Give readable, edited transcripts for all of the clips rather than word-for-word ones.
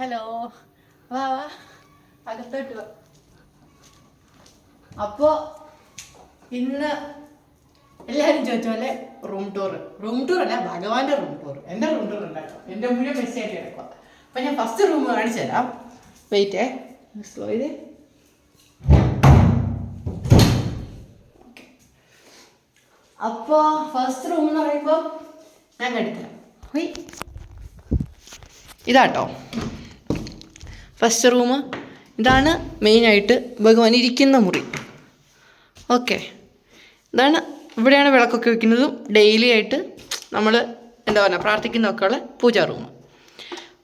Hello, വാ വാ, അകത്തോട്ട് വാ. അപ്പോൾ ഇന്ന് എല്ലാവരും ചോദിച്ച പോലെ റൂം ടൂർ അല്ല, ഭഗവാന്റെ റൂം ടൂർ. എൻ്റെ റൂം ടൂർ ഉണ്ടാക്കാം, എൻ്റെ മുഴുവൻ മെസ്സേജ് കിടക്കുക. അപ്പം ഞാൻ ഫസ്റ്റ് റൂം കാണിച്ചു തരാം. വെയിറ്റേ, സ്ലോ ചെയ്ത്. അപ്പോൾ ഫസ്റ്റ് റൂം എന്ന് പറയുമ്പോൾ ഞാൻ കണ്ടിത്തരാം. ഇതാട്ടോ ഫസ്റ്റ് റൂം. ഇതാണ് മെയിനായിട്ട് ഭഗവാൻ ഇരിക്കുന്ന മുറി. ഓക്കെ, ഇതാണ്. ഇവിടെയാണ് വിളക്കൊക്കെ വെക്കുന്നതും ഡെയിലി ആയിട്ട് നമ്മൾ എന്താ പറയുക പ്രാർത്ഥിക്കുന്നതൊക്കെ ഉള്ള പൂജാ റൂം.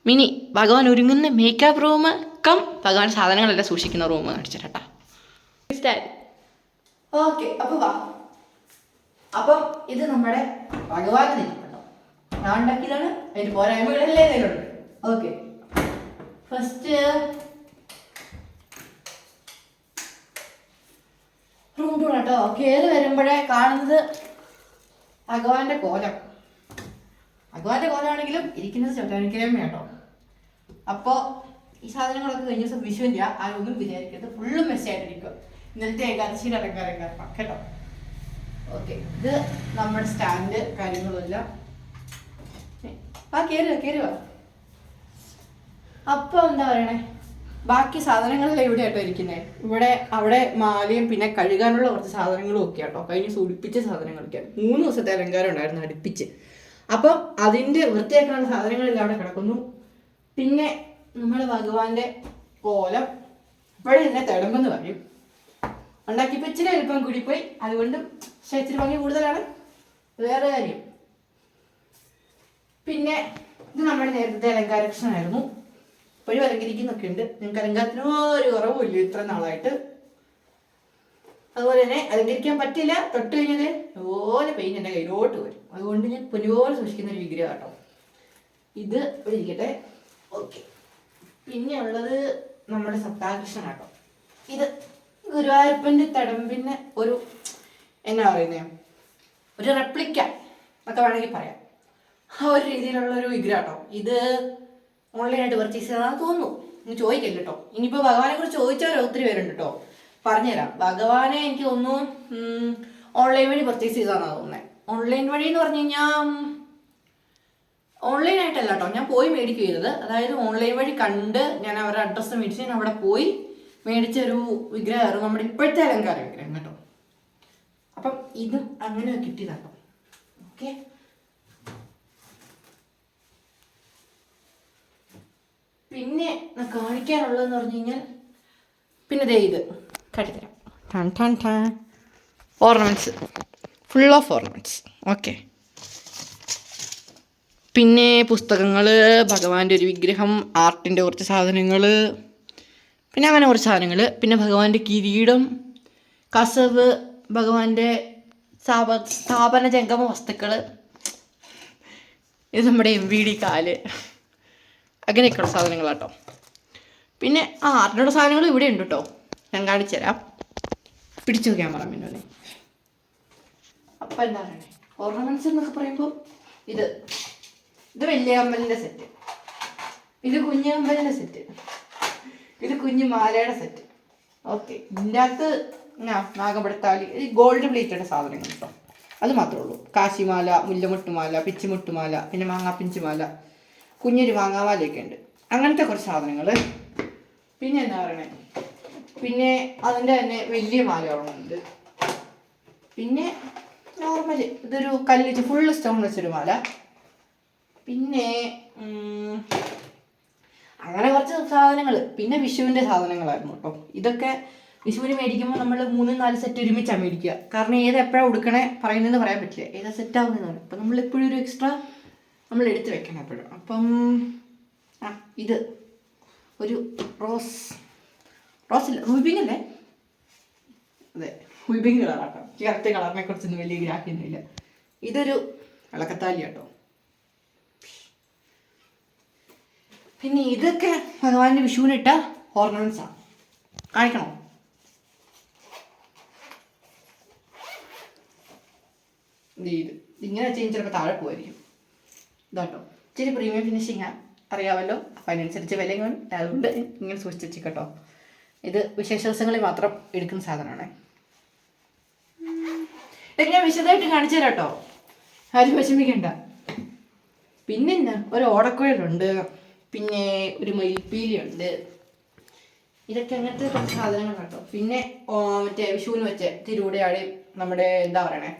മിനി ഭഗവാൻ ഒരുങ്ങുന്ന മേക്കപ്പ് റൂം കം ഭഗവാൻ സാധനങ്ങളെല്ലാം സൂക്ഷിക്കുന്ന റൂം കാണിച്ചിട്ടാ. ഓക്കെ, അപ്പോൾ വാ. അപ്പം ഇത് നമ്മുടെ ഭഗവാൻ നിൽക്കട്ടോ. ഞാൻ ഉണ്ടാക്കിയതാണ്, അതിൻ്റെ പോരായ്മകളല്ലേ ഇതിലുണ്ട്. ഓക്കെ, ഫസ്റ്റ് റൂം ടൂർ കേട്ടോ. കയറി വരുമ്പോഴേ കാണുന്നത് ഭഗവാന്റെ കോലം. ഭഗവാന്റെ കോലമാണെങ്കിലും ഇരിക്കുന്നത് ചൊട്ടാനിക്കരമ്മ കേട്ടോ. അപ്പോൾ ഈ സാധനങ്ങളൊക്കെ കഴിഞ്ഞ ദിവസം വിഷുവിൻ്റെ ആരൊന്നും വിചാരിക്കരുത്, ഫുള്ളും മെസ്സായിട്ടിരിക്കുക. ഇന്നലത്തെ ഏകാദശിയുടെ അലങ്കാരം കാരണം കേട്ടോ. ഓക്കെ, ഇത് നമ്മുടെ സ്റ്റാൻഡ് കാര്യങ്ങളുമെല്ലാം. ആ കയറുക. അപ്പോൾ എന്താ പറയണേ, ബാക്കി സാധനങ്ങളെല്ലാം ഇവിടെ ആട്ടോ ഇരിക്കുന്നത്. അവിടെ മാലയും പിന്നെ കഴുകാനുള്ള കുറച്ച് സാധനങ്ങളും ഒക്കെ ആട്ടോ. കഴിഞ്ഞ് സൂടിപ്പിച്ച സാധനങ്ങളൊക്കെയാണ്. 3 ദിവസത്തെ അലങ്കാരം ഉണ്ടായിരുന്നു അടുപ്പിച്ച്. അപ്പം അതിൻ്റെ വൃത്തിയാക്കാനുള്ള സാധനങ്ങളെല്ലാം അവിടെ കിടക്കുന്നു. പിന്നെ നമ്മുടെ ഭഗവാന്റെ കോലം ഇവിടെ ഇതിനെ തിടമ്പെന്ന് പറയും. ഉണ്ടാക്കിയപ്പോൾ ഇച്ചിരി എളുപ്പം കൂടിപ്പോയി, അതുകൊണ്ടും പക്ഷേ ഇച്ചിരി ഭംഗി കൂടുതലാണ്, വേറെ കാര്യം. പിന്നെ ഇത് നമ്മുടെ നേരത്തെ അലങ്കാരകൃഷ്ണനായിരുന്നു. ഇപ്പോഴും അലങ്കരിക്കുന്നൊക്കെ ഉണ്ട്. നിങ്ങൾക്ക് അലങ്കാരത്തിന് ഒരു കുറവുമില്ല ഇത്ര നാളായിട്ട്. അതുപോലെ തന്നെ അലങ്കരിക്കാൻ പറ്റില്ല, തൊട്ട് കഴിഞ്ഞത് അതുപോലെ പെയിൻ എൻ്റെ കയ്യിലോട്ട് വരും. അതുകൊണ്ട് ഞാൻ പൊന്നുപോലെ സൂക്ഷിക്കുന്ന ഒരു വിഗ്രഹം കേട്ടോ. ഇത് ഇവിടെ ഇരിക്കട്ടെ. ഓക്കെ, പിന്നെ ഉള്ളത് നമ്മുടെ സപ്താകൃഷ്ണൻ കേട്ടോ. ഇത് ഗുരുവായൂരപ്പൻ്റെ തടമ്പിന് ഒരു എന്നാ പറയുന്നത്, ഒരു റെപ്ലിക്ക എന്നൊക്കെ വേണമെങ്കിൽ പറയാം. ആ ഒരു രീതിയിലുള്ള ഒരു വിഗ്രഹം കേട്ടോ. ഇത് ഓൺലൈനായിട്ട് പർച്ചേസ് ചെയ്താൽ തോന്നുന്നു. ഇനി ചോദിക്കില്ല കേട്ടോ. ഇനിയിപ്പോൾ ഭഗവാനെ കുറിച്ച് ചോദിച്ചവർ ഒത്തിരി പേരുണ്ട് കേട്ടോ. പറഞ്ഞുതരാം. ഭഗവാനെ എനിക്ക് തോന്നുന്നു ഓൺലൈൻ വഴി പർച്ചേസ് ചെയ്താണെന്നാണ് തോന്നുന്നത്. ഓൺലൈൻ വഴി എന്ന് പറഞ്ഞു കഴിഞ്ഞാൽ ഓൺലൈനായിട്ടല്ല കേട്ടോ, ഞാൻ പോയി മേടിക്കുക ചെയ്തത്. അതായത് ഓൺലൈൻ വഴി കണ്ട് ഞാൻ അവരുടെ അഡ്രസ്സ് മേടിച്ച് ഞാൻ അവിടെ പോയി മേടിച്ച ഒരു വിഗ്രഹമായിരുന്നു നമ്മുടെ ഇപ്പോഴത്തെ അലങ്കാര വിഗ്രഹം കേട്ടോ. അപ്പം ഇതും അങ്ങനെ കിട്ടിയതാട്ടോ. ഓക്കെ, പിന്നെ കാണിക്കാനുള്ളതെന്ന് പറഞ്ഞു കഴിഞ്ഞാൽ പിന്നെ ദേ ഇത് കാട്ടിത്തരാം. Ornaments, full of ornaments. Okay, പിന്നെ പുസ്തകങ്ങൾ, ഭഗവാന്റെ ഒരു വിഗ്രഹം, ആർട്ടിൻ്റെ കുറച്ച് സാധനങ്ങൾ, പിന്നെ അങ്ങനെ കുറച്ച് സാധനങ്ങൾ. പിന്നെ ഭഗവാന്റെ കിരീടം, കസവ്, ഭഗവാന്റെ സ്ഥാപന ജംഗമ വസ്തുക്കൾ, ഇത് നമ്മുടെ MVD കാല്, അങ്ങനെയൊക്കെയുള്ള സാധനങ്ങളാട്ടോ. പിന്നെ ആർട്ടിനുള്ള സാധനങ്ങൾ ഇവിടെ ഉണ്ട് കേട്ടോ. ഞാൻ കാണിച്ചു തരാം. പിടിച്ചു ക്യാമറ മിന്നോനെ. അപ്പം എന്താ പറയണേ, ഓർണമെൻറ്റ്സ് എന്നൊക്കെ പറയുമ്പോൾ ഇത് വലിയ അമ്പലിൻ്റെ സെറ്റ്, ഇത് കുഞ്ഞു അമ്പലിൻ്റെ സെറ്റ്, ഇത് കുഞ്ഞു മാലയുടെ സെറ്റ്. ഓക്കെ, ഇതിൻ്റെ അകത്ത് നാഗപടത്താലി, ഈ ഗോൾഡ് പ്ലേറ്റഡ് സാധനങ്ങൾ കേട്ടോ. അത് മാത്രമേ ഉള്ളൂ. കാശിമാല, മുല്ലമുട്ടുമാല, പിച്ചിമുട്ടുമാല, പിന്നെ മാങ്ങാപ്പിഞ്ചുമാല, കുഞ്ഞൊരു മാങ്ങാമാലയൊക്കെ ഉണ്ട്. അങ്ങനത്തെ കുറച്ച് സാധനങ്ങൾ. പിന്നെ എന്താ പറയണേ, പിന്നെ അതിൻ്റെ തന്നെ വലിയ മാലകളുണ്ട്. പിന്നെ നോർമല് ഇതൊരു കല്ലിച്ച് ഫുള്ള് സ്റ്റോൺ വെച്ചൊരു മാല. പിന്നെ അങ്ങനെ കുറച്ച് സാധനങ്ങൾ. പിന്നെ വിഷുവിൻ്റെ സാധനങ്ങളായിരുന്നു കേട്ടോ. ഇതൊക്കെ വിഷുവിന് മേടിക്കുമ്പോൾ നമ്മൾ 3-4 സെറ്റ് ഒരുമിച്ചാണ് മേടിക്കുക. കാരണം എപ്പോഴാണ് ഉടുക്കണേ പറയുന്നതെന്ന് പറയാൻ പറ്റില്ല, ഏതാ സെറ്റ് ആവുന്നതാണ്. അപ്പം നമ്മളെപ്പോഴും ഒരു എക്സ്ട്രാ നമ്മൾ എടുത്ത് വെക്കണം എപ്പോഴും. അപ്പം ഇത് ഒരു റോസില്ല, റൂബിങ് അല്ലേ? അതെ, റൂബിങ് കളറാട്ടോ. കറക്റ്റ് കളറിനെ കുറിച്ചൊന്നും വലിയ ഗ്രാഹ്യൊന്നുമില്ല. ഇതൊരു വിളക്കത്താലി കേട്ടോ. പിന്നെ ഇതൊക്കെ ഭഗവാന്റെ വിഷുവിനിട്ട ഓർണമെൻറ്റ്സാണ്. കാണിക്കണോ? ഇത് ഇങ്ങനെ വെച്ച് കഴിഞ്ഞാൽ ചിലപ്പോൾ താഴെ പോയിരിക്കും. ഇതാട്ടോ, ഇച്ചിരി പ്രീമിയം ഫിനിഷിങ്ങാണ്. അറിയാമല്ലോ. അപ്പം അതിനനുസരിച്ച് വിലയും കാണും. അതുകൊണ്ട് ഇങ്ങനെ സൂക്ഷിച്ച് വെച്ചിട്ടോ. ഇത് വിശേഷ ദിവസങ്ങളിൽ മാത്രം എടുക്കുന്ന സാധനമാണ്. ഇതൊക്കെ ഞാൻ വിശദമായിട്ട് കാണിച്ചു തരാം കേട്ടോ, ആരും വിഷമിക്കണ്ട. പിന്നെ ഒരു ഓടക്കുഴലുണ്ട്, പിന്നെ ഒരു മയിൽപ്പീലിയുണ്ട്. ഇതൊക്കെ അങ്ങനത്തെ കുറച്ച് സാധനങ്ങൾ കേട്ടോ. പിന്നെ മറ്റേ വിഷുവിന് വെച്ച് തിരുവുടയാടി നമ്മുടെ എന്താ പറയണേ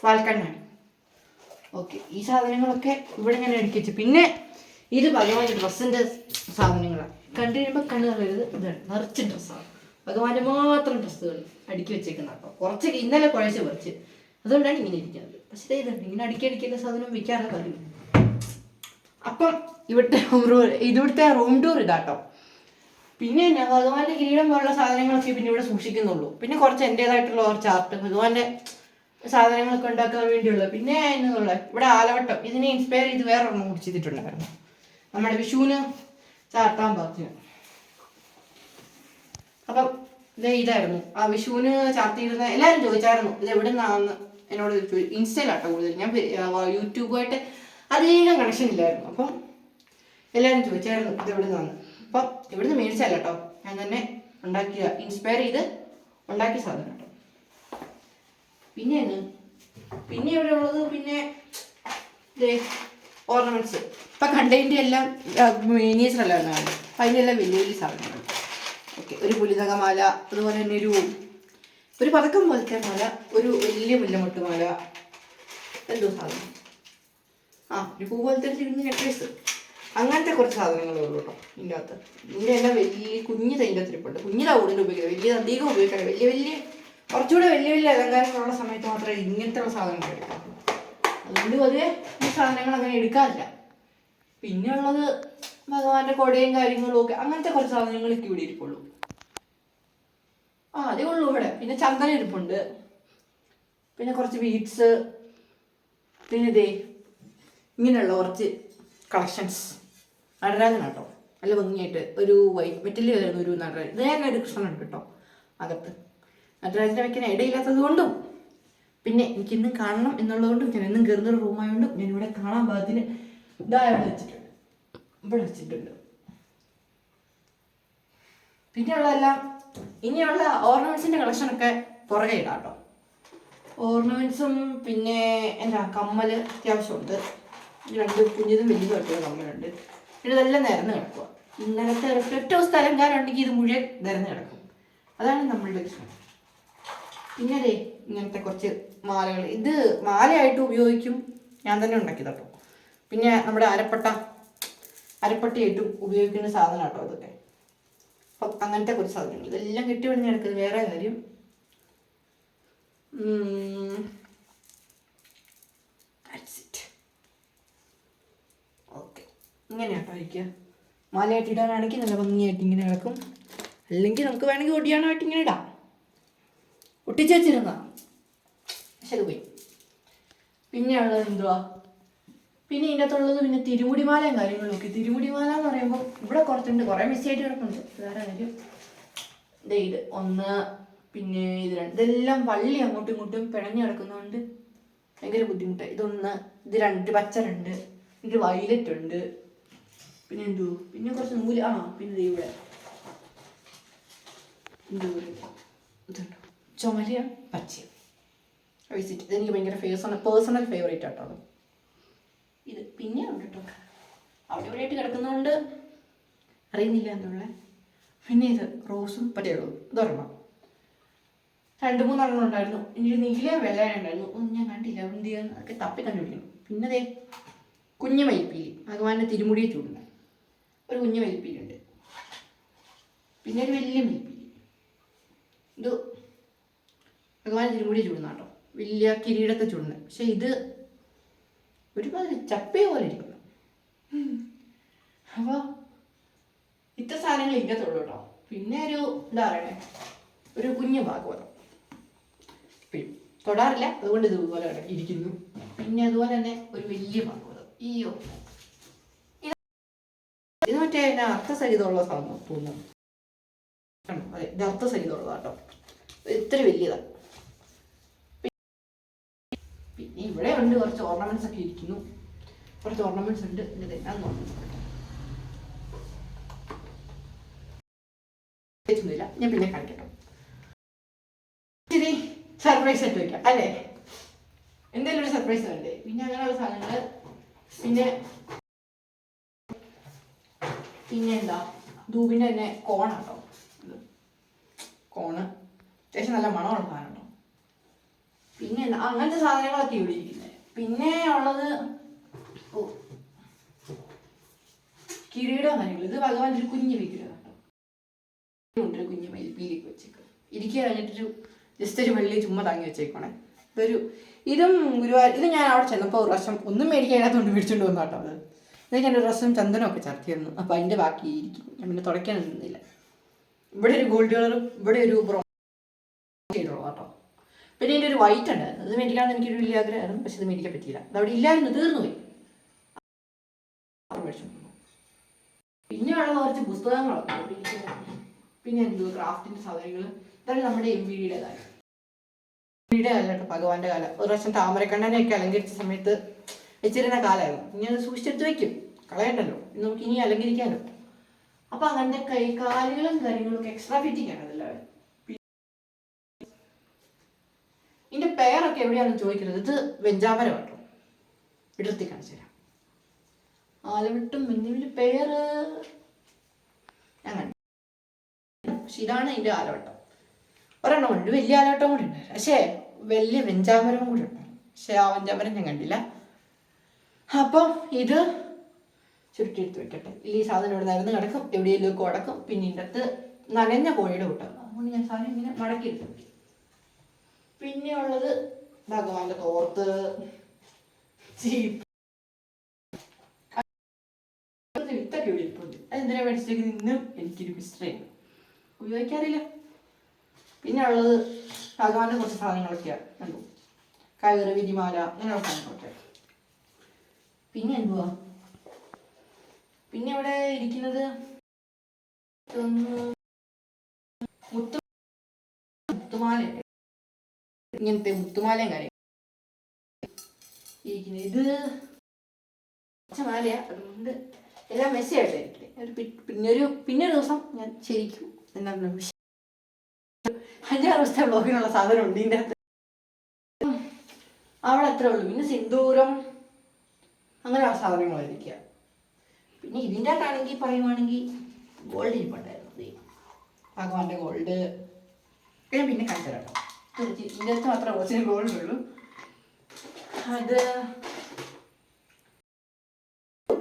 വാൽക്കണ്ണാടി. ഓക്കെ, ഈ സാധനങ്ങളൊക്കെ ഇവിടെ ഞാൻ അടുക്കി വെച്ചു. പിന്നെ ഇത് ഭഗവാന്റെ ഡ്രസ്സിൻ്റെ സാധനങ്ങളാണ്. കണ്ടു കഴിയുമ്പോൾ കണ്ണു തള്ളരുത്. ഇതാണ് നിറച്ച് ഡ്രസ്സാണ്, ഭഗവാന്റെ മാത്രം ഡ്രസ്സുകൾ അടുക്കി വെച്ചേക്കുന്ന കേട്ടോ. കുറച്ചൊക്കെ ഇന്നലെ കുഴച്ച് പറിച്ച്, അതുകൊണ്ടാണ് ഇങ്ങനെ ഇരിക്കുന്നത്. പക്ഷേ ഇതുണ്ട് ഇങ്ങനെ അടുക്കിയുള്ള സാധനം വിൽക്കാറൊക്കെ അറിയും. അപ്പം ഇവിടുത്തെ റൂം ടൂർ ഇതാട്ടോ. പിന്നെ ഭഗവാന്റെ കിരീടം പോലുള്ള സാധനങ്ങളൊക്കെ പിന്നെ ഇവിടെ സൂക്ഷിക്കുന്നുള്ളൂ. പിന്നെ കുറച്ച് എൻ്റേതായിട്ടുള്ള കുറച്ച് ആർട്ട് ഭഗവാന്റെ സാധനങ്ങളൊക്കെ ഉണ്ടാക്കാൻ വേണ്ടിയുള്ളത്. പിന്നെ എന്നുള്ള ഇവിടെ ആലവട്ടം ഇതിനെ ഇൻസ്പയർ ചെയ്ത് വേറെ ഒരെണ്ണം കൂടി ചെയ്തിട്ടുണ്ടായിരുന്നു, നമ്മുടെ വിഷുവിന് ചാർത്താൻ പാത്തിന്. അപ്പം ഇതായിരുന്നു ആ വിഷുവിന് ചാർത്തിയിരുന്ന. എല്ലാവരും ചോദിച്ചായിരുന്നു ഇത് എവിടെ നിന്നാണെന്ന് എന്നോട് ഇൻസ്റ്റയിലാട്ടോ കൂടുതൽ. ഞാൻ യൂട്യൂബുമായിട്ട് അധികം കണക്ഷൻ ഇല്ലായിരുന്നു. അപ്പം എല്ലാവരും ചോദിച്ചായിരുന്നു ഇത് എവിടെ നിന്നാണ്. അപ്പം ഇവിടുന്ന് മേടിച്ചല്ല കേട്ടോ, ഞാൻ തന്നെ ഉണ്ടാക്കിയ ഇൻസ്പയർ ചെയ്ത് ഉണ്ടാക്കിയ സാധനം കേട്ടോ. പിന്നെ ഇവിടെ ഉള്ളത് പിന്നെ ഓർണമെന്റ്സ്. ഇപ്പം കണ്ടതിൻ്റെ എല്ലാം മിനിയേച്ചറല്ല എന്നാണ്, അപ്പം അതിൻ്റെ എല്ലാം വലിയ വലിയ സാധനങ്ങൾ. ഓക്കെ, ഒരു പുലിനകമാല, അതുപോലെ തന്നെ ഒരു പതക്കം പോലത്തെ മാല, ഒരു വലിയ മുല്ലമൊട്ടുമാല, എന്തോ സാധനം, ഒരു പൂ പോലത്തെ ഒരു നെക്ലേസ്, അങ്ങനത്തെ കുറച്ച് സാധനങ്ങളേ ഉള്ളൂ കേട്ടോ ഇതിൻ്റെ അകത്ത്. ഇതിൻ്റെ എല്ലാം വലിയ കുഞ്ഞ് തൈൻ്റെ തിരിപ്പുണ്ട്. കുഞ്ഞിലാണ് കൂടുതൽ ഉപയോഗിക്കുന്നത്, വലിയ അധികം ഉപയോഗിക്കാൻ വലിയ കുറച്ചുകൂടെ വലിയ അലങ്കാരങ്ങളുള്ള സമയത്ത് മാത്രമേ ഇങ്ങനത്തെ ഉള്ള സാധനങ്ങൾ എടുക്കാറുള്ളൂ. അതുകൊണ്ട് പൊതുവെ ഈ സാധനങ്ങൾ അങ്ങനെ എടുക്കാറില്ല. പിന്നെ ഉള്ളത് ഭഗവാന്റെ കൊടയും കാര്യങ്ങളും ഒക്കെ, അങ്ങനത്തെ കുറച്ച് സാധനങ്ങളൊക്കെ ഇവിടെ ഇരിപ്പുള്ളൂ. അതേ ഉള്ളൂ ഇവിടെ. പിന്നെ ചന്ദനം ഇരിപ്പുണ്ട്, പിന്നെ കുറച്ച് ബീഡ്സ്, പിന്നെ ഇങ്ങനെയുള്ള കുറച്ച് കളക്ഷൻസ്. നടരാജനാട്ടോ, നല്ല ഭംഗിയായിട്ട് ഒരു വൈറ്റ് മെറ്റലിൽ വരുന്ന ഒരു നടരാജൻ. ഇത് തന്നെ ഒരു കൃഷ്ണനുണ്ട് കേട്ടോ അകത്ത്. നടരാജനെ വയ്ക്കാൻ ഇടയില്ലാത്തത് കൊണ്ടും പിന്നെ എനിക്കിന്നും കാണണം എന്നുള്ളതുകൊണ്ടും ഞാൻ എന്നും കയറുന്നൊരു റൂമായതുകൊണ്ടും ഞാൻ ഇവിടെ കാണാൻ പാകത്തിന് ഇവിടെ വെച്ചിട്ടുണ്ട്. പിന്നെയുള്ളതെല്ലാം ഇനിയുള്ള ഓർണമെന്റ്സിന്റെ കളക്ഷനൊക്കെ പുറകെ ഇടാം കേട്ടോ. ഓർണമെന്റ്സും പിന്നെ എന്താ കമ്മല് അത്യാവശ്യമുണ്ട്. 2 കുഞ്ഞതും വലിയതുമായിട്ടുള്ള കമ്മലുണ്ട്. ഇതെല്ലാം നിരന്ന് കിടക്കുക. ഇന്നലത്തെ ഒറ്റ സ്ഥലം കാരുണ്ടെങ്കിൽ ഇത് മുഴുവൻ നിരന്ന് കിടക്കും. അതാണ് നമ്മളുടെ പ്രശ്നം. പിന്നെ ഇങ്ങനത്തെ കുറച്ച് മാലകൾ. ഇത് മാലയായിട്ട് ഉപയോഗിക്കും, ഞാൻ തന്നെ ഉണ്ടാക്കി കേട്ടോ. പിന്നെ നമ്മുടെ അരപ്പട്ടിയായിട്ടും ഉപയോഗിക്കുന്ന സാധനം കേട്ടോ ഇതൊക്കെ. അപ്പം അങ്ങനത്തെ കുറച്ച് സാധനങ്ങൾ ഇതെല്ലാം കെട്ടിപിടിഞ്ഞ് കിടക്കുന്നത് വേറെ കാര്യം. ഓക്കെ, ഇങ്ങനെയാട്ടോ ഇരിക്കുക. മാലയായിട്ട് ഇടാനാണെങ്കിൽ നല്ല ഭംഗിയായിട്ട് ഇങ്ങനെ കിടക്കും. അല്ലെങ്കിൽ നമുക്ക് വേണമെങ്കിൽ ഒടിയാനായിട്ട് ഇങ്ങനെ ഇടാം. ഒട്ടിച്ച് വെച്ചിരുന്ന പക്ഷെ അത് പോയി. പിന്നെ ഉള്ളത് എന്തുവാ, പിന്നെ ഇതിൻ്റെ അകത്തുള്ളത് പിന്നെ തിരുമുടിമാലയും കാര്യങ്ങളും ഒക്കെ. തിരുമുടിമാല എന്ന് പറയുമ്പോൾ ഇവിടെ കുറച്ചുണ്ട്, കുറേ മിസ്സായിട്ട് കിടക്കുന്നുണ്ട്. വേറെ കാര്യം ഇത് 1, പിന്നെ ഇത് 2, ഇതെല്ലാം വള്ളി അങ്ങോട്ടും ഇങ്ങോട്ടും പിണഞ്ഞ് കിടക്കുന്നതുകൊണ്ട് ഭയങ്കര ബുദ്ധിമുട്ടാണ്. ഇത് 1, ഇത് 2 പച്ച 2, ഇത് വയലറ്റ് ഉണ്ട്. പിന്നെ പിന്നെ കുറച്ച് നൂല്. പിന്നെ ഇവിടെ ഇതുണ്ടോ ചുമരിയ പച്ചയും വിസിറ്റ്. ഇതെനിക്ക് ഭയങ്കര പേഴ്സണൽ ഫേവറേറ്റ് ആട്ടോ ഇത്. പിന്നെ ഉണ്ട് കേട്ടോ അവിടെ ഇവിടെ ആയിട്ട് കിടക്കുന്നതുകൊണ്ട് അറിയുന്നില്ല എന്നുള്ള. പിന്നെ ഇത് റോസും പറ്റയുള്ളൂ. ഇതൊരെണ്ണം 2-3 എണ്ണം ഉണ്ടായിരുന്നു. ഇനി നീല വെള്ള ഉണ്ടായിരുന്നു, ഒന്നും ഞാൻ കണ്ടില്ല. എന്ത് ചെയ്യാൻ അതൊക്കെ തപ്പി കണ്ടുപിടിക്കണം. പിന്നെ കുഞ്ഞു മയിൽപ്പീലി, ഭഗവാന്റെ തിരുമുടിയെ ചൂടുന്ന ഒരു കുഞ്ഞു മയിൽപ്പീലുണ്ട്. പിന്നെ ഒരു വലിയ മയിൽപ്പീലി, ഇത് ഭഗവാന്റെ തിരുമുടി ചൂടുന്ന കേട്ടോ, വലിയ കിരീടത്തെ ചൂടുന്നത്. പക്ഷെ ഇത് ഒരുപാട് ചപ്പയെ പോലെ ഇരിക്കുന്നു. അപ്പോൾ ഇത്ര സാധനങ്ങൾ ഇങ്ങനത്തുള്ളൂ കേട്ടോ. പിന്നെ ഒരു എന്താ പറയണേ, ഒരു കുഞ്ഞു ഭാഗവതം തൊടാറില്ല, അതുകൊണ്ട് ഇതുപോലെ ഇരിക്കുന്നു. പിന്നെ അതുപോലെ തന്നെ ഒരു വലിയ ഭാഗവതം. ഇത് മറ്റേ അർത്ഥസഹിതമുള്ള സാധനം തോന്നുന്നു. അതെ, ഇത് അർത്ഥസഹിതമുള്ളതാ കേട്ടോ. ഇത്ര വലിയതാണ്. പിന്നെ ഇവിടെ ഉണ്ട് കുറച്ച് ഓർണമെന്റ്സ് ഒക്കെ ഇരിക്കുന്നു. കുറച്ച് ഓർണമെന്റ്സ് ഉണ്ട്. ഒന്നുമില്ല, ഞാൻ പിന്നെ കാണിക്കട്ടോ. ഇച്ചിരി സർപ്രൈസ് ആയിട്ട് വയ്ക്കാം അല്ലേ, എന്തെങ്കിലും ഒരു സർപ്രൈസ് വേണ്ടേ. പിന്നെ അങ്ങനെയുള്ള സാധനങ്ങൾ. പിന്നെ എന്താ ധൂപിൻ്റെ തന്നെ കോണാട്ടോ, കോണ് അത്യാവശ്യം നല്ല മണമുള്ള സാധനം കേട്ടോ. പിന്നെ എന്താ അങ്ങനത്തെ സാധനങ്ങളൊക്കെ ഇവിടെ ഇരിക്കുന്നത്. പിന്നെ ഉള്ളത് കിരീടം കാര്യങ്ങൾ. ഇത് ഭഗവാൻ ഒരു കുഞ്ഞ് വിഗ്രഹം കേട്ടോ, ഒരു കുഞ്ഞ് മയിൽപ്പീലിക്ക് വെച്ചേക്കും. ഇരിക്കുക കഴിഞ്ഞിട്ടൊരു ജസ്റ്റ് ഒരു വെള്ളി ചുമ്മാ താങ്ങി വെച്ചേക്കണേ. ഇതും ഗുരുവായൂർ, ഇത് ഞാൻ അവിടെ ചെന്നപ്പോൾ ഒരു പ്രാവശ്യം ഒന്നും മേടിക്കാനായതുകൊണ്ട് മേടിച്ചുകൊണ്ട് വന്നു കേട്ടോ. ഇത് ഞാൻ ഒരു പ്രാവശ്യം ചന്ദനമൊക്കെ ചർത്തിയിരുന്നു, അപ്പോൾ അതിൻ്റെ ബാക്കി ഇരിക്കും. ഞാൻ പിന്നെ തുടയ്ക്കാനൊന്നും നിന്നില്ല. ഇവിടെ ഒരു ഗോൾഡ് കളറും ഇവിടെ ഒരു ബ്രൗൺ ഷെയ്ഡുള്ളൂ കേട്ടോ. പിന്നെ ഇതിൻ്റെ ഒരു വൈറ്റ് ഉണ്ടായിരുന്നു, അത് മേടിക്കാമെന്ന് എനിക്കൊരു വലിയ ആഗ്രഹമായിരുന്നു, പക്ഷെ ഇത് മേടിക്കാൻ പറ്റിയില്ല. അതവിടെ ഇല്ലായിരുന്നു, തീർന്നു പോയി. പിന്നെ ഉള്ള കുറച്ച് പുസ്തകങ്ങളൊക്കെ. പിന്നെ എന്തോ ക്രാഫ്റ്റിൻ്റെ സാധനങ്ങൾ. ഇതാണ് നമ്മുടെ MVDയുടേതായ കാലം, ഭഗവാന്റെ കാലം. ഒരു പ്രാവശ്യം താമരക്കണ്ണനെയൊക്കെ അലങ്കരിച്ച സമയത്ത് വെച്ചിരുന്ന കാലമായിരുന്നു. ഇനി അത് സൂക്ഷിച്ചെടുത്ത് വയ്ക്കും, കളയണ്ടല്ലോ, നമുക്ക് ഇനി അലങ്കരിക്കാനോ. അപ്പം അങ്ങനത്തെ കൈകാലുകളും കാര്യങ്ങളൊക്കെ എക്സ്ട്രാ ഫിറ്റിംഗ് ആണ് അതെല്ലാവരും. ഇതിൻ്റെ പേരൊക്കെ എവിടെയാണെന്ന് ചോദിക്കുന്നത്. ഇത് വെഞ്ചാമരം കേട്ടോ, ഇടർത്തി കാണിച്ചു തരാം. ആലവിട്ടും എന്നിവൻ്റെ പേര് ഞാൻ കണ്ടു, പക്ഷെ ഇതാണ് ഇതിൻ്റെ ആലവട്ടം. ഒരെണ്ണം ഉണ്ട്, വലിയ ആലവട്ടം കൂടി ഉണ്ട്, പക്ഷേ വലിയ വെഞ്ചാമരവും കൂടി ഉണ്ട്. പക്ഷെ ആ വെഞ്ചാമരം ഞാൻ കണ്ടില്ല. അപ്പം ഇത് ചുരുട്ടിയെടുത്ത് വെക്കട്ടെ. ഈ സാധനം ഇവിടെ നിരന്ന് കിടക്കും, എവിടെയെങ്കിലും കിടക്കും. പിന്നെ ഇതിൻ്റെ അകത്ത് നനഞ്ഞ കോഴിയുടെ കൂട്ടാണ്, അതുകൊണ്ട് ഞാൻ സാധനം ഇങ്ങനെ മടക്കിയെടുത്ത് വെക്കും. പിന്നെ ഉള്ളത് ഭഗവാന്റെ തോർത്ത്, വിത്തൊക്കെ ഇവിടെ ഇരിപ്പുണ്ട്. അതെന്തിനാ മേടിച്ചേക്ക് ഇന്നും എനിക്കൊരു മിസ്റ്ററിയാണ്, ഉപയോഗിക്കാറില്ല. പിന്നെ ഉള്ളത് ഭഗവാന്റെ കുറച്ച് സാധനങ്ങളൊക്കെയാണ്, കണ്ടു, കയറ്, വിരിമാല, അങ്ങനെയുള്ള സാധനങ്ങളൊക്കെ. പിന്നെ എന്തുവാ, പിന്നെ ഇവിടെ ഇരിക്കുന്നത് മുത്തുമാല, ഇങ്ങനത്തെ മുത്തുമാലയും കാര്യം ഇരിക്കുന്നത്. ഇത് മാലയാ, അതുകൊണ്ട് എല്ലാം മെസ്സിയായിട്ടായിരിക്കും. പിന്നെ ഒരു ദിവസം ഞാൻ ശരിക്കും എന്താണ് 5-6 ദിവസത്തെ ബ്ലോഗിനുള്ള സാധനം ഉണ്ട് ഇതിൻ്റെ അകത്ത്. അവിടെ അത്രേ ഉള്ളൂ. പിന്നെ സിന്ദൂരം അങ്ങനെയുള്ള സാധനങ്ങളായിരിക്കുക. പിന്നെ ഇതിൻ്റെ അകത്താണെങ്കിൽ പറയുവാണെങ്കിൽ ഗോൾഡ് ഇരിപ്പുണ്ടായിരുന്നു, ഭഗവാന്റെ ഗോൾഡ്. ഞാൻ പിന്നെ കാണിച്ചു തരാം കേട്ടോ. ഇതിൻ്റെ അകത്ത് മാത്രമേ കുറച്ച് ഗോൾഡ് ഉള്ളൂ. അത്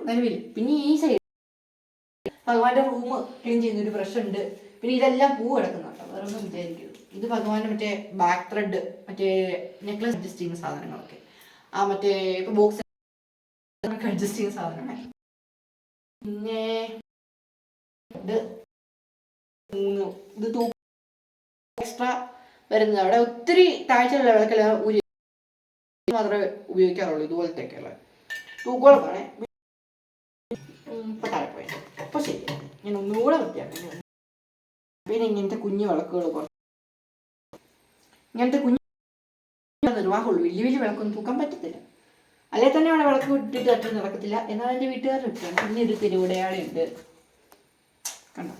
നിലവിൽ. പിന്നെ ഈ സൈഡ് ഭഗവാന്റെ റൂം ക്ലീൻ ചെയ്യുന്നൊരു ബ്രഷ് ഉണ്ട്. പിന്നെ ഇതെല്ലാം പൂ കിടക്കുന്നുണ്ടോ, വേറെ ഒന്നും വിചാരിക്കരുത്. ഇത് ഭഗവാന്റെ മറ്റേ ബാക്ക് ത്രെഡ്, മറ്റേ നെക്ലസ് അഡ്ജസ്റ്റ് ചെയ്യുന്ന സാധനങ്ങളൊക്കെ, ആ മറ്റേ ഇപ്പൊ ബോക്സ് അഡ്ജസ്റ്റ് ചെയ്യുന്ന സാധനമാണ്. പിന്നെ ഇത് എക്സ്ട്രാ വരുന്നത്. അവിടെ ഒത്തിരി താഴ്ചയുള്ള വിളക്കെല്ലാം ഊരി മാത്രമേ ഉപയോഗിക്കാറുള്ളൂ. ഇതുപോലത്തെയൊക്കെയുള്ള തൂക്കോളമാണ്. ഇപ്പം താഴെ പോയത്. അപ്പോൾ ശരി, ഞാൻ ഒന്നുകൂടെ വൃത്തിയാക്കാം. പിന്നെ ഇങ്ങനത്തെ കുഞ്ഞു വിളക്കുകൾ, ഇങ്ങനത്തെ കുഞ്ഞു നിർവാഹമുള്ളൂ. വലിയ വലിയ വിളക്കൊന്നും തൂക്കാൻ പറ്റത്തില്ല. അല്ലെ തന്നെ അവിടെ വിളക്ക് വിട്ടിട്ട് അത്ര നടക്കത്തില്ല. എന്നാൽ എൻ്റെ വീട്ടുകാരുടെ വിട്ടാണ്. പിന്നെ ഒരു തിരുവിടയാളുണ്ട്, കണ്ടോ.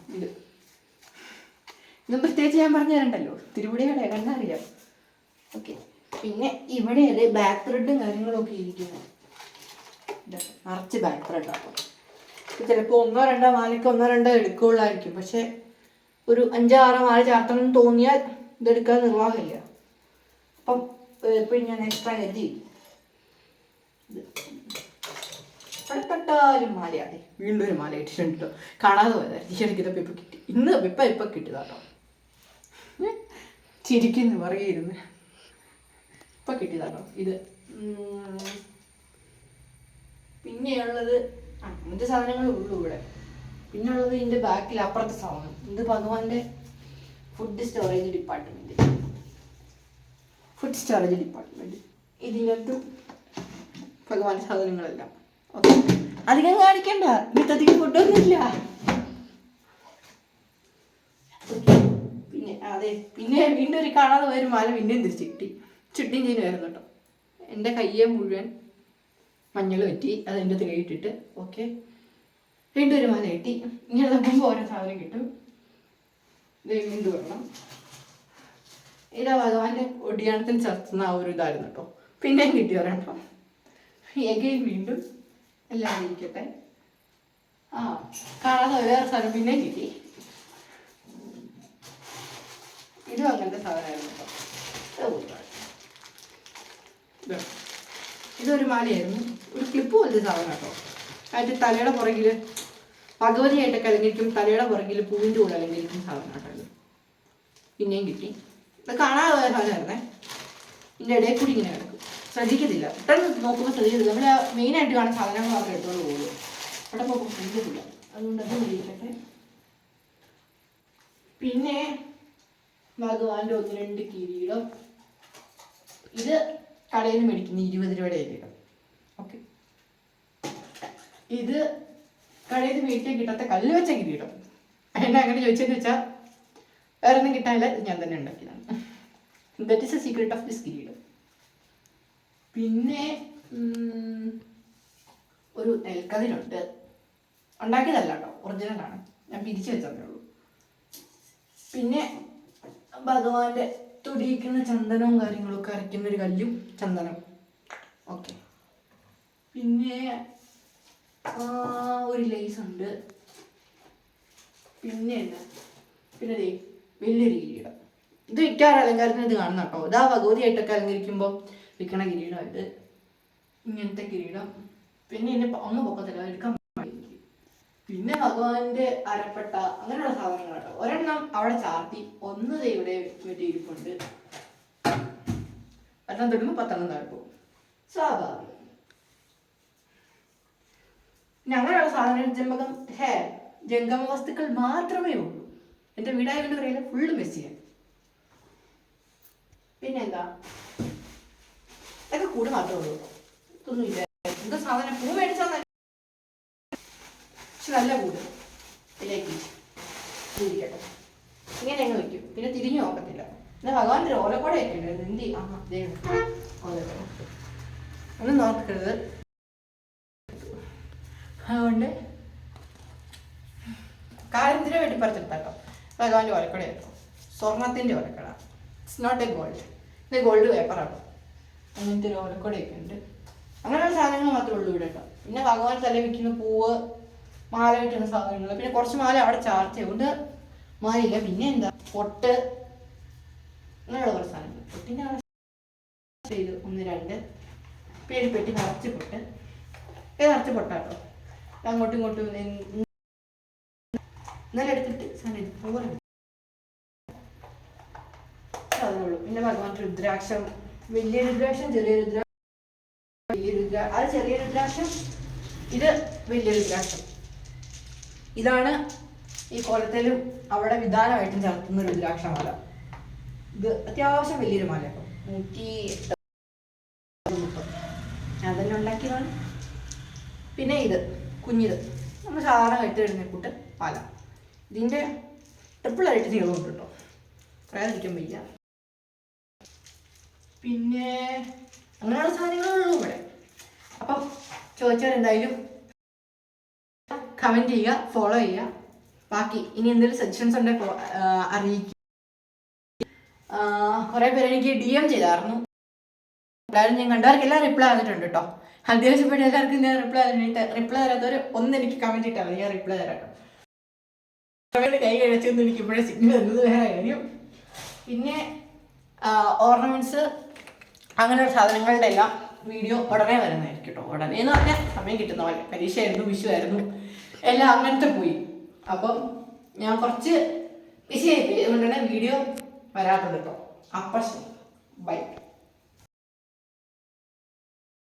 ഇതും പ്രത്യേകിച്ച് ഞാൻ പറഞ്ഞു തരണ്ടല്ലോ, തിരുവിടയാളെ കണ്ടറിയാം. ഓക്കെ. പിന്നെ ഇവിടെ അല്ലേ ബാക്ക് ത്രെഡും കാര്യങ്ങളൊക്കെ ഇരിക്കുന്നത്, നിറച്ച് ബാക്ക് ത്രെഡാണ്. ചിലപ്പോൾ 1-2 മാലയ്ക്ക് 1-2 എടുക്കുകയുള്ളായിരിക്കും. പക്ഷെ ഒരു 5-6 മാല ചാർത്തണം എന്ന് തോന്നിയാൽ ഇതെടുക്കാൻ നിർവാഹമില്ല. അപ്പം എപ്പോഴും ഞാൻ എക്സ്ട്രാ കരുതി ഇവിടെ തൊട്ടാലും മാലയാണ്. വീണ്ടും ഒരു മാല ഇട്ടിട്ടുണ്ട് കേട്ടോ, കാണാതെ പോയതായിരുന്നു. ശരിക്കും ഇപ്പം കിട്ടി, ഇപ്പം കിട്ടിയതാട്ടോ. ചിരിക്കുന്നു പറയിരുന്നു, ഇപ്പം കിട്ടിയതാട്ടോ ഇത്. പിന്നെയുള്ളത് അങ്ങനത്തെ സാധനങ്ങളേ ഉള്ളൂ ഇവിടെ. പിന്നെ ഉള്ളത് ഇതിൻ്റെ ബാക്കിൽ അപ്പുറത്തെ സാധനം, ഇത് ഭഗവാന്റെ ഫുഡ് സ്റ്റോറേജ് ഡിപ്പാർട്ട്മെൻറ്റ്. ഇതിനകത്ത് ഭഗവാന്റെ സാധനങ്ങളെല്ലാം. ഓക്കെ, അധികം കാണിക്കണ്ട, ഇന്നത്തെ ഫുഡൊന്നുമില്ല. പിന്നെ വീണ്ടും ഒരു കാണാതെ പോയൊരു മാല പിന്നെയും തിരിച്ച് കിട്ടി. ചുട്ടിയും ചെയ്യുമായിരുന്നു കേട്ടോ. എൻ്റെ കയ്യെ മുഴുവൻ മഞ്ഞൾ പറ്റി, അതിൻ്റെ തിരിയിട്ടിട്ട്. ഓക്കെ, വീണ്ടും ഒരു മാല കിട്ടി. ഇങ്ങനെ തപ്പുമ്പോൾ ഓരോ സാധനം കിട്ടും. ഇത് വേണം. ഇതാ ഭഗവാന്റെ ഒടിയാണത്തിന് ചേർത്തുന്ന ആ ഒരു ഇതായിരുന്നു കേട്ടോ. പിന്നെയും കിട്ടി ഒരെണ്ണം. എഗെയിൻ വീണ്ടും എല്ലാം ഇരിക്കട്ടെ. കാണാതെ വേറെ സാധനം പിന്നെയും കിട്ടി. ഇതും അങ്ങനത്തെ സാധനമായിരുന്നു കേട്ടോ. ഇതൊരു മാലയായിരുന്നു, ഒരു ക്ലിപ്പ് പോലത്തെ സാധനം കേട്ടോ. അതിൻ്റെ തലയുടെ പുറകിൽ ഭഗവതിയായിട്ടൊക്കെ അലങ്കരിക്കും, തലയുടെ പുറകിൽ പൂവിൻ്റെ കൂടെ അലങ്കരിക്കും സാധനം കേട്ടോ. പിന്നെയും കിട്ടി. ഇത് കാണാതെ പോയ സാധനമായിരുന്നേ. ഇതിൻ്റെ ഇടയിൽ കൂടി ഇങ്ങനെ കിടക്കും, ശ്രദ്ധിക്കത്തില്ല. പെട്ടെന്ന് നോക്കുമ്പോൾ ശ്രദ്ധിക്കത്തില്ല. നമ്മൾ മെയിനായിട്ട് കാണുന്ന സാധനങ്ങൾ മാത്രമേ എടുത്തോണ്ട് പോകുള്ളൂ. അവിടെ നോക്കുമ്പോൾ ശ്രദ്ധിക്കത്തില്ല. അതുകൊണ്ട് അത് ഉപയോഗിക്കട്ടെ. പിന്നെ ഭഗവാന്റെ 1-2 കിരീടം. ഇത് കടയിൽ നിന്ന് മേടിക്കുന്ന 20 രൂപയുടെ കിരീടം. ഓക്കെ, ഇത് കടയിൽ നിന്ന് മേടിക്കാൻ കിട്ടാത്ത കല്ല് വെച്ച കിരീടം. എന്നെ അങ്ങനെ ചോദിച്ചതെന്ന് വെച്ചാൽ വേറെ ഒന്നും കിട്ടാനില്ല, ഞാൻ തന്നെ ഉണ്ടാക്കിയതാണ്. That is A secret of this കിരീടം. പിന്നെ ഒരു നെൽക്കതിരുണ്ട്, ഉണ്ടാക്കിയതല്ല കേട്ടോ, ഒറിജിനലാണ്, ഞാൻ പിരിച്ചു വെച്ചതേ ഉള്ളൂ. പിന്നെ ഭഗവാന്റെ തൊടിയിക്കുന്ന ചന്ദനവും കാര്യങ്ങളൊക്കെ അരയ്ക്കുന്ന ഒരു കല്ലും ചന്ദനം. ഓക്കെ, പിന്നെ ഒരു ലേസ് ഉണ്ട്. പിന്നെ എന്താ, പിന്നെ വലിയൊരു കിരീടം. ഇത് വിൽക്കാറ് അലങ്കാരത്തിന് ഇത് കാണുന്ന കേട്ടോ. ഇതാ ഭഗവതിയായിട്ടൊക്കെ അലങ്കരിക്കുമ്പോൾ വിൽക്കണ കിരീടമായിട്ട് ഇങ്ങനത്തെ കിരീടം. പിന്നെ എന്നെ അങ്ങ് പൊക്കത്തില്ല, എടുക്കാൻ. പിന്നെ ഭഗവാന്റെ അരപ്പട്ട, അങ്ങനെയുള്ള സാധനങ്ങൾ കേട്ടോ. ഒരെണ്ണം അവിടെ ചാർത്തി, ഒന്ന് ഇവിടെ വെട്ടി ഇരിപ്പുണ്ട്. ഒരെണ്ണം തൊടുമ്പോൾ 10 താഴ്ക്കും, സ്വാഭാവികം. പിന്നെ അങ്ങനെയുള്ള സാധനങ്ങൾ ജംഗമ വസ്തുക്കൾ മാത്രമേ ഉള്ളൂ. എൻ്റെ വീടായതുകൊണ്ട് പറയില്ല, ഫുള്ള് മെസ്സിയാണ്. പിന്നെ എന്താ, ഇതൊക്കെ കൂട് മാത്രമേ ഉള്ളൂ, ഇതൊന്നും ഇല്ല. എന്താ സാധനം, പൂ മേടിച്ചാൽ പക്ഷെ നല്ല കൂട് ഇതിലേക്ക് ഇരിക്കട്ടെ. ഇങ്ങനെ അങ്ങ് വയ്ക്കും, പിന്നെ തിരിഞ്ഞു നോക്കത്തില്ല. പിന്നെ ഭഗവാന്റെ ഓലക്കോടയൊക്കെ ഉണ്ട്. എന്തി ഓലക്കോട ഒന്നും നോക്കരുത്. അതുകൊണ്ട് കാലത്തിന് വേണ്ടി പറിച്ചെടുത്താട്ടോ. ഭഗവാന്റെ ഓലക്കോടയാട്ടോ, സ്വർണത്തിൻ്റെ ഓലക്കട. ഇറ്റ്സ് നോട്ട് എ ഗോൾഡ്, ഇത് ഗോൾഡ് പേപ്പറാട്ടോ. അങ്ങനത്തെ ഒരു ഓലക്കോടയൊക്കെ ഉണ്ട്. അങ്ങനെയുള്ള സാധനങ്ങൾ മാത്രമേ ഉള്ളൂ ഇവിടെ കേട്ടോ. പിന്നെ ഭഗവാൻ തല വയ്ക്കുന്ന പൂവ്, മാല കിട്ടുന്ന സാധനങ്ങൾ, പിന്നെ കുറച്ച് മാല അവിടെ ചാർജ് കൊണ്ട് മാലയില്ല. പിന്നെ എന്താ, പൊട്ട്, അങ്ങനെയുള്ള കുറച്ച് സാധനങ്ങൾ. പൊട്ടിൻ്റെ ചെയ്ത് 1, 2 പേര് പെട്ടി നിറച്ച് പൊട്ട്. നിറച്ച് പൊട്ടാട്ടോ. അങ്ങോട്ടും ഇങ്ങോട്ടും ഇന്നലെ എടുത്തിട്ട് സാധനം ഇതുപോലെ സാധനമുള്ളൂ. പിന്നെ ഭഗവാൻ രുദ്രാക്ഷം, വലിയ രുദ്രാക്ഷം, ചെറിയ രുദ്രാക്ഷം. അത് ചെറിയ രുദ്രാക്ഷം, ഇത് വലിയ രുദ്രാക്ഷം. ഇതാണ് ഈ കോലത്തിലും അവിടെ വിധാനമായിട്ടും ചേർത്തുന്ന രുദ്രാക്ഷമാല. ഇത് അത്യാവശ്യം വലിയൊരു മാല കേട്ടോ, 108 ഞാൻ തന്നെ ഉണ്ടാക്കിയതാണ്. പിന്നെ ഇത് കുഞ്ഞിത്, നമ്മൾ സാധാരണ കഴുത്ത് എഴുന്നേക്കൂട്ട് പാല. ഇതിൻ്റെ ട്രിപ്പിളായിട്ട് നീളമുണ്ട് കേട്ടോ, പറയാതിരിക്കാൻ വയ്യ. പിന്നെ അങ്ങനെയുള്ള സാധനങ്ങളുള്ളൂ ഇവിടെ. അപ്പം ചോദിച്ചവരെന്തായാലും കമൻറ്റ് ചെയ്യുക, ഫോളോ ചെയ്യുക. ബാക്കി ഇനി എന്തെങ്കിലും സജഷൻസ് ഉണ്ടെങ്കിൽ അറിയിക്കുക. കുറേ പേര് എനിക്ക് DM ചെയ്തായിരുന്നു. എല്ലാവരും ഞാൻ കണ്ടവർക്ക് എല്ലാം റിപ്ലൈ തന്നിട്ടുണ്ട് കേട്ടോ. അത്യാവശ്യപ്പെട്ട് എല്ലാവർക്കും ഞാൻ റിപ്ലൈ തരാത്തവർ ഒന്ന് എനിക്ക് കമൻറ്റ് ഇട്ടാൽ ഞാൻ റിപ്ലൈ തരാം കേട്ടോ. കൈ കഴിച്ചൊന്നും എനിക്ക് ഇപ്പോഴേ സിഗ്നൽ തന്നത് വേറെ കാര്യം. പിന്നെ ഓർണമെൻറ്റ്സ്, അങ്ങനെയുള്ള സാധനങ്ങളുടെ എല്ലാം വീഡിയോ ഉടനെ വരുന്നതായിരിക്കും കേട്ടോ. ഉടനെ എന്ന് പറഞ്ഞാൽ സമയം കിട്ടുന്ന പോലെ. പരീക്ഷയായിരുന്നു, വിഷുവായിരുന്നു, എല്ലാം അങ്ങനത്തെ പോയി. അപ്പം ഞാൻ കുറച്ച് ബിസി ആയിപ്പോയി, അതുകൊണ്ട് തന്നെ വീഡിയോ വരാത്തത് കേട്ടോ. അപ്പം ബൈ.